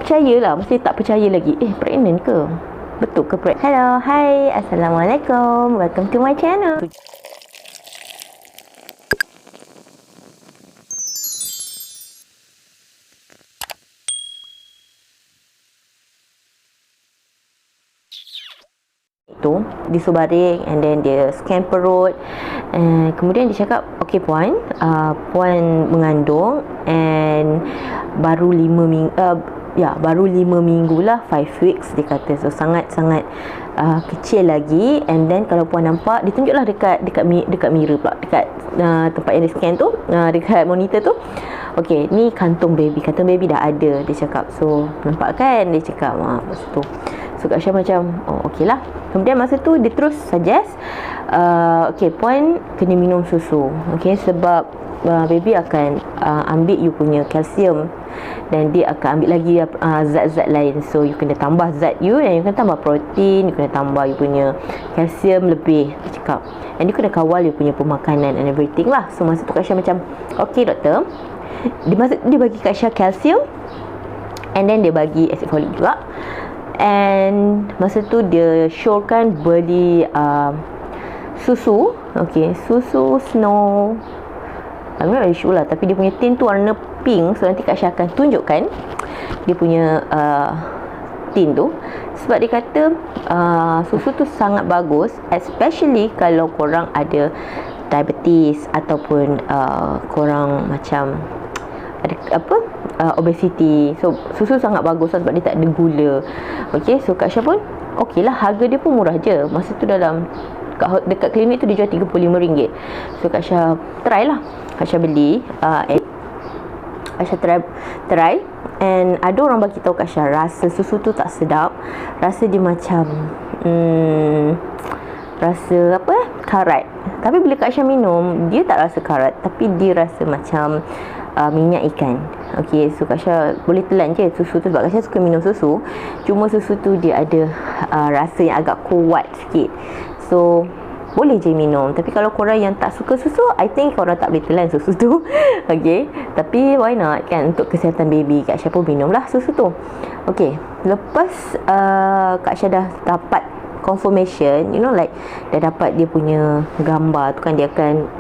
percayalah, mesti tak percaya lagi. Pregnant ke? Betul ke pregnant? Hello, hi, Assalamualaikum. Welcome to my channel. Tu disuruh baring, and then dia scan perut, kemudian dia cakap, okey puan, puan mengandung, and baru 5 minggu lah, 5 weeks dia kata. So sangat-sangat kecil lagi. And then kalau puan nampak, dia tunjuklah dekat mirror pula, dekat tempat yang dia scan tu, dekat monitor tu. Okey, ni kantung baby dah ada, dia cakap. So nampak kan, dia cakap masa tu. So Kak Syah macam, oh okey lah. Kemudian masa tu dia terus suggest, okey puan kena minum susu, okey, sebab baby akan ambil you punya kalsium, dan dia akan ambil lagi zat-zat lain. So you kena tambah zat you, dan you kena tambah protein, you kena tambah you punya kalsium lebih, dia cakap. And you kena kawal you punya pemakanan and everything lah. So masa tu Kak Syah macam, okey doktor. Dia bagi Kak Syah kalsium, and then dia bagi acid folic juga. And masa tu dia syorkan beli susu, okay, susu Snow, I'm not really sure lah, tapi dia punya tin tu warna pink. So nanti Kak Syah akan tunjukkan dia punya tin tu, sebab dia kata susu tu sangat bagus, especially kalau korang ada diabetes, ataupun korang macam ada obesity. So susu sangat bagus sebab dia tak ada gula. Okay, so Kak Syah pun okey lah, harga dia pun murah je. Masa tu dekat klinik tu dia jual RM35. So Kak Syah try lah, Kak Syah beli, Kak Syah try, and ada orang bagi tahu Kak Syah rasa susu tu tak sedap. Rasa dia macam rasa karat. Tapi bila Kak Syah minum, dia tak rasa karat, tapi dia rasa macam minyak ikan. Okay, so Kak Syah boleh telan je susu tu, sebab Kak Syah suka minum susu. Cuma susu tu dia ada rasa yang agak kuat sikit. So boleh je minum. Tapi kalau korang yang tak suka susu, I think korang tak boleh telan susu tu. Okay, tapi why not kan, untuk kesihatan baby. Kak Syah pun minum lah susu tu. Okay, lepas Kak Syah dah dapat confirmation, you know, like dah dapat dia punya gambar tu kan, dia akan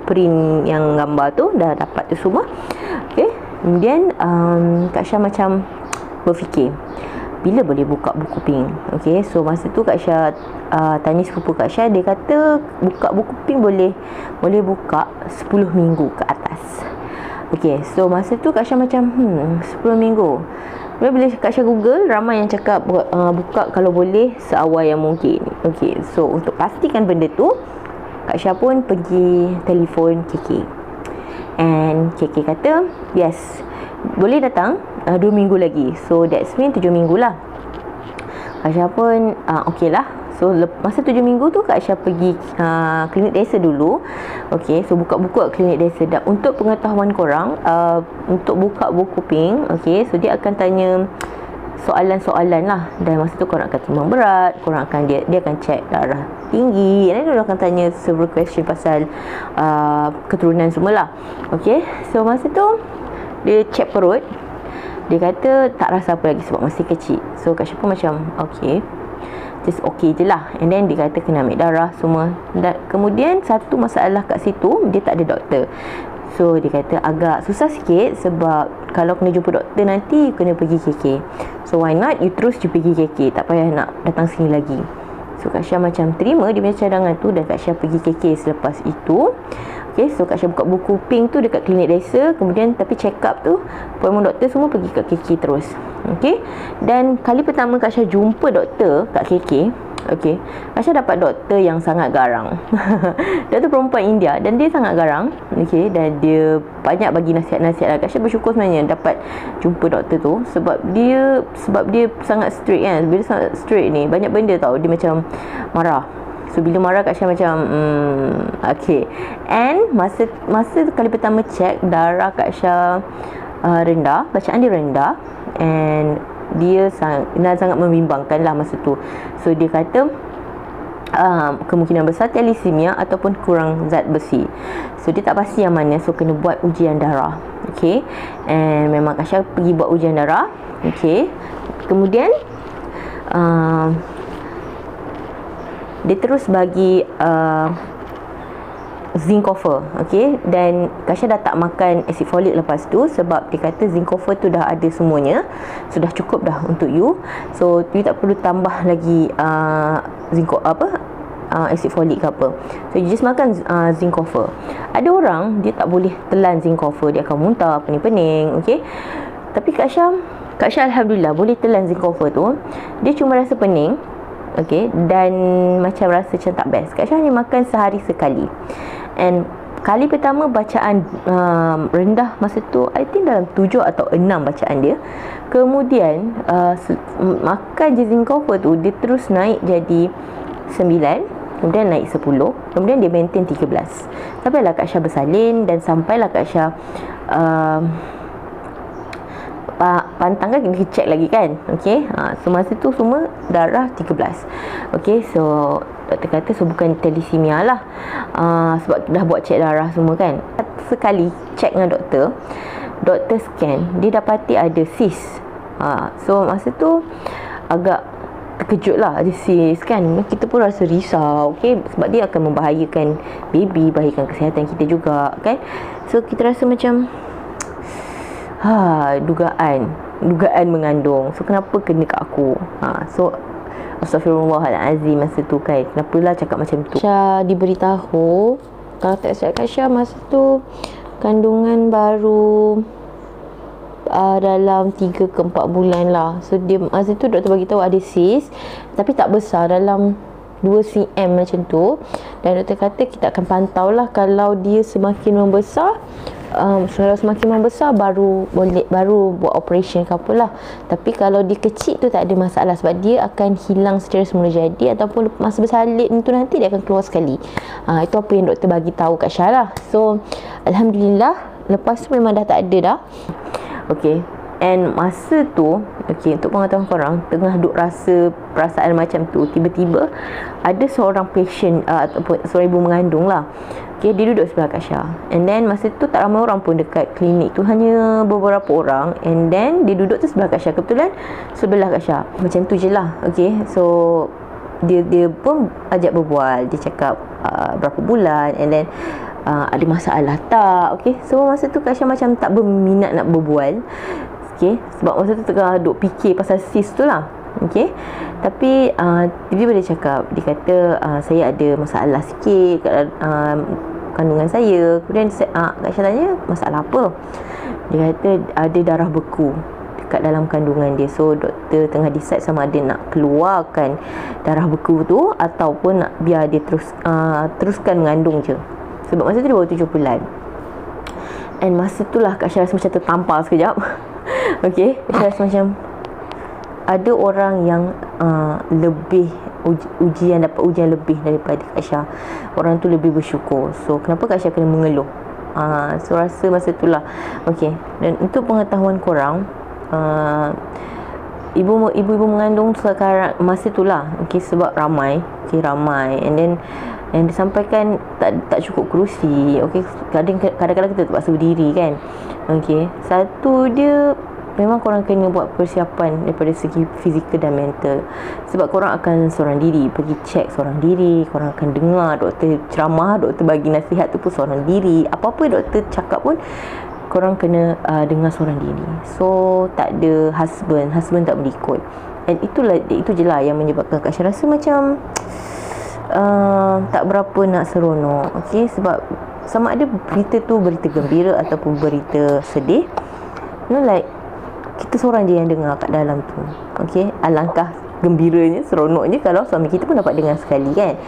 print yang gambar tu, dah dapat tu semua. Okay, kemudian Kak Syah macam berfikir, bila boleh buka buku pink. Okay, so masa tu Kak Syah tanya sepupu Kak Syah, dia kata buka buku pink boleh buka 10 minggu ke atas. Okay, so masa tu Kak Syah macam 10 minggu. Bila Kak Syah Google, ramai yang cakap buka kalau boleh seawal yang mungkin. Okay, so untuk pastikan benda tu, Kak Syah pun pergi telefon KK. And KK kata, yes, boleh datang 2 minggu lagi. So that's mean 7 minggu lah. Kak Syah pun okey lah. So masa 7 minggu tu Kak Syah pergi klinik desa dulu. Okay, so buka-buka klinik desa. Dan untuk pengetahuan korang, untuk buka buku pink, okay, so dia akan tanya soalan-soalan lah. Dan masa tu korang akan timbang berat, korang akan dia akan check darah tinggi, dan dia akan tanya several question pasal keturunan semua lah. Okay, so masa tu dia check perut. Dia kata tak rasa apa lagi sebab masih kecil. So Kak Syah pun macam okay, just okay je lah. And then dia kata kena ambil darah semua. Dan kemudian satu masalah kat situ, dia tak ada doktor. So dia kata agak susah sikit, sebab kalau kena jumpa doktor nanti kena pergi KK. So why not you terus you pergi KK, tak payah nak datang sini lagi. So Kak Syah macam terima dia punya cadangan tu, dan Kak Syah pergi KK selepas itu. Okay, so Kak Syah buka buku pink tu dekat klinik desa. Kemudian tapi check up tu, appointment doktor semua pergi kat KK terus. Okay, dan kali pertama Kak Syah jumpa doktor kat KK, okay, Kak Syah dapat doktor yang sangat garang. Doktor perempuan India, dan dia sangat garang. Okay, dan dia banyak bagi nasihat-nasihat lah. Kak Syah bersyukur sebenarnya dapat jumpa doktor tu, sebab dia sangat strict kan. Bila sangat strict ni, banyak benda tau, dia macam marah. So bila marah Kak Syah macam okay. And masa kali pertama check, darah Kak Syah rendah, bacaan dia rendah, and dia sangat membimbangkan lah masa tu. So dia kata kemungkinan besar thalassemia ataupun kurang zat besi. So dia tak pasti yang mana, so kena buat ujian darah. Okay, and memang Kak Syah pergi buat ujian darah. Okay, kemudian dia terus bagi zinc copper. Okay, dan Kak Syah dah tak makan acid folic lepas tu, sebab dia kata zinc copper tu dah ada semuanya, sudah cukup dah untuk you, so you tak perlu tambah lagi acid folic ke apa. So you just makan zinc copper. Ada orang dia tak boleh telan zinc copper, dia akan muntah, pening-pening. Okay, tapi Kak Syah alhamdulillah boleh telan zinc copper tu. Dia cuma rasa pening, okay, dan macam rasa macam tak best. Kak Syah hanya makan sehari sekali. And kali pertama bacaan rendah masa tu, I think dalam 7 atau 6 bacaan dia. Kemudian makan je zinc copper tu, dia terus naik jadi 9, kemudian naik 10, kemudian dia maintain 13. Sampailah Kak Syah bersalin, dan sampailah Kak Syah pantang kan, kita check lagi kan. Okay, so masa tu semua darah 13. Okay, so doktor kata so bukan thalassemia lah, sebab dah buat check darah semua kan. Sekali check dengan doktor scan, dia dapati ada cyst. So masa tu agak terkejut lah, ada cyst kan. Kita pun rasa risau, okay, sebab dia akan membahayakan baby, bahayakan kesihatan kita juga kan. So kita rasa macam dugaan mengandung. So kenapa kena kat aku? So Astaghfirullahalazim masa tu kan. Kenapalah cakap macam tu? Syah diberitahu, kalau tak silap Kak Syah masa tu kandungan baru dalam 3 ke 4 bulan lah. So dia masa tu doktor bagi tahu ada cyst, tapi tak besar, dalam 2 cm macam tu. Dan doktor kata kita akan pantau lah, kalau dia semakin membesar, kalau semakin membesar baru buat operation ke apalah. Tapi kalau dia kecil tu tak ada masalah, sebab dia akan hilang secara semula jadi, ataupun masa bersalin tu nanti dia akan keluar sekali. Itu apa yang doktor bagi tahu Kak Syah lah. So alhamdulillah, lepas tu memang dah tak ada dah. Okay, and masa tu, okay, untuk pengetahuan korang, tengah duk rasa perasaan macam tu, tiba-tiba ada seorang patient ataupun seorang ibu mengandung lah. Okay, dia duduk sebelah Kak Syah. And then masa tu tak ramai orang pun dekat klinik tu, hanya beberapa orang. And then dia duduk tu sebelah Kak Syah, kebetulan sebelah Kak Syah. Macam tu je lah. Okay, so dia pun ajak berbual. Dia cakap berapa bulan, and then ada masalah tak. Okay, so masa tu Kak Syah macam tak berminat nak berbual. Okay, sebab masa tu tengah duk fikir pasal cyst tu lah. Okay, tapi tiba-tiba dia cakap, dia kata saya ada masalah sikit kandungan saya. Kemudian Kak Syah tanya masalah apa. Dia kata ada darah beku dekat dalam kandungan dia. So doktor tengah decide sama ada nak keluarkan darah beku tu, ataupun nak biar dia teruskan mengandung je. Sebab masa tu dia baru 7 bulan. And masa tu lah Kak Syah rasa macam tertampar sekejap. Okay, Kak Syah rasa macam ada orang yang lebih dapat ujian lebih daripada Kak Syah. Orang tu lebih bersyukur. So kenapa Kak Syah kena mengeluh? So rasa masa tu lah. Okay, dan untuk pengetahuan korang, ibu-ibu mengandung sekarang masa tu lah, okay, sebab ramai, and then yang disampaikan tak cukup kerusi. Okay, kadang-kadang kita terpaksa berdiri kan. Okay, satu dia memang korang kena buat persiapan daripada segi fizikal dan mental. Sebab korang akan seorang diri, pergi cek seorang diri, korang akan dengar doktor ceramah, doktor bagi nasihat tu pun seorang diri. Apa-apa doktor cakap pun korang kena dengar seorang diri. So tak ada husband tak boleh ikut. And itu je lah yang menyebabkan Kak Syah rasa macam tak berapa nak seronok. Okay, sebab sama ada berita tu berita gembira ataupun berita sedih, like kita seorang je yang dengar kat dalam tu. Okay, alangkah gembiranya, seronoknya kalau suami kita pun dapat dengar sekali kan.